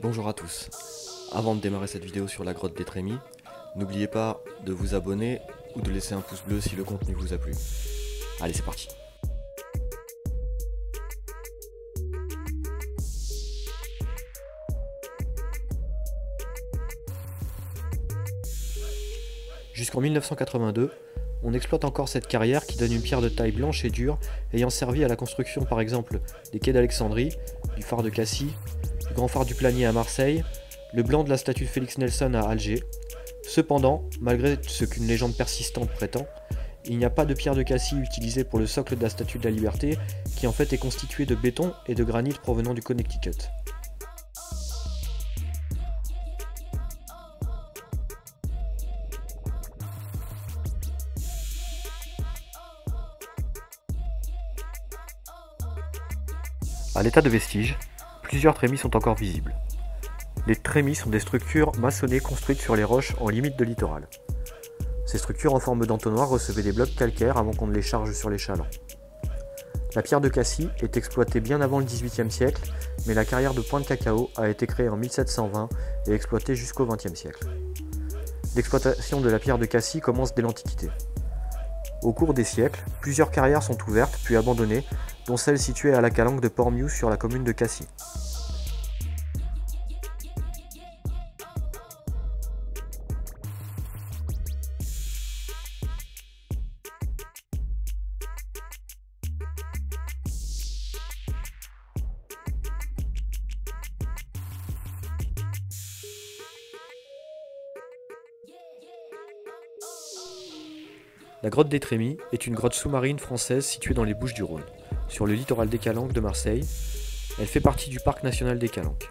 Bonjour à tous. Avant de démarrer cette vidéo sur la grotte des Trémies, n'oubliez pas de vous abonner ou de laisser un pouce bleu si le contenu vous a plu. Allez, c'est parti. Jusqu'en 1982, on exploite encore cette carrière qui donne une pierre de taille blanche et dure ayant servi à la construction par exemple des quais d'Alexandrie, du phare de Cassis, du grand phare du Planier à Marseille, le blanc de la statue de Félix Nelson à Alger. Cependant, malgré ce qu'une légende persistante prétend, il n'y a pas de pierre de Cassis utilisée pour le socle de la statue de la Liberté qui en fait est constituée de béton et de granit provenant du Connecticut. À l'état de vestige, plusieurs trémies sont encore visibles. Les trémies sont des structures maçonnées construites sur les roches en limite de littoral. Ces structures en forme d'entonnoir recevaient des blocs calcaires avant qu'on ne les charge sur les chalands. La pierre de Cassis est exploitée bien avant le XVIIIe siècle, mais la carrière de Pointe Cacao a été créée en 1720 et exploitée jusqu'au XXe siècle. L'exploitation de la pierre de Cassis commence dès l'Antiquité. Au cours des siècles, plusieurs carrières sont ouvertes puis abandonnées, dont celle située à la calanque de Port-Miou sur la commune de Cassis. La grotte des Trémies est une grotte sous-marine française située dans les Bouches-du-Rhône, sur le littoral des Calanques de Marseille. Elle fait partie du parc national des Calanques.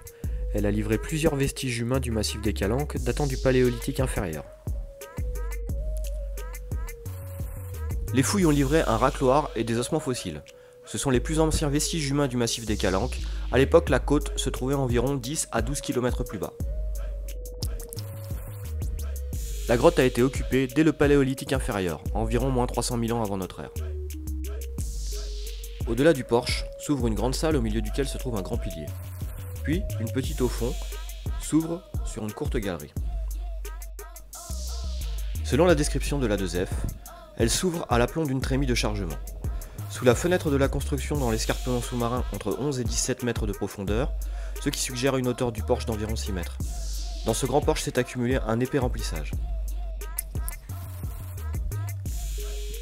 Elle a livré plusieurs vestiges humains du massif des Calanques datant du Paléolithique inférieur. Les fouilles ont livré un racloir et des ossements fossiles. Ce sont les plus anciens vestiges humains du massif des Calanques. À l'époque, la côte se trouvait environ 10 à 12 km plus bas. La grotte a été occupée dès le Paléolithique inférieur, environ moins 300 000 ans avant notre ère. Au-delà du porche s'ouvre une grande salle au milieu duquel se trouve un grand pilier. Puis, une petite au fond s'ouvre sur une courte galerie. Selon la description de la 2F, elle s'ouvre à l'aplomb d'une trémie de chargement. Sous la fenêtre de la construction dans l'escarpement sous-marin entre 11 et 17 mètres de profondeur, ce qui suggère une hauteur du porche d'environ 6 mètres. Dans ce grand porche s'est accumulé un épais remplissage.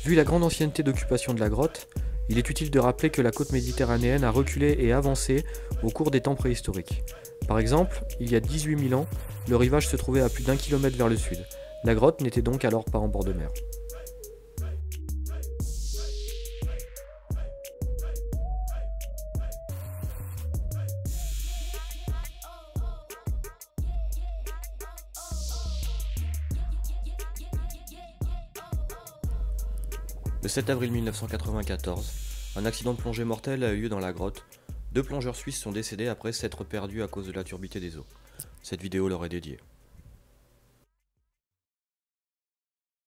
Vu la grande ancienneté d'occupation de la grotte, il est utile de rappeler que la côte méditerranéenne a reculé et avancé au cours des temps préhistoriques. Par exemple, il y a 18 000 ans, le rivage se trouvait à plus d'1 kilomètre vers le sud. La grotte n'était donc alors pas en bord de mer. Le 7 avril 1994, un accident de plongée mortel a eu lieu dans la grotte. 2 plongeurs suisses sont décédés après s'être perdus à cause de la turbidité des eaux. Cette vidéo leur est dédiée.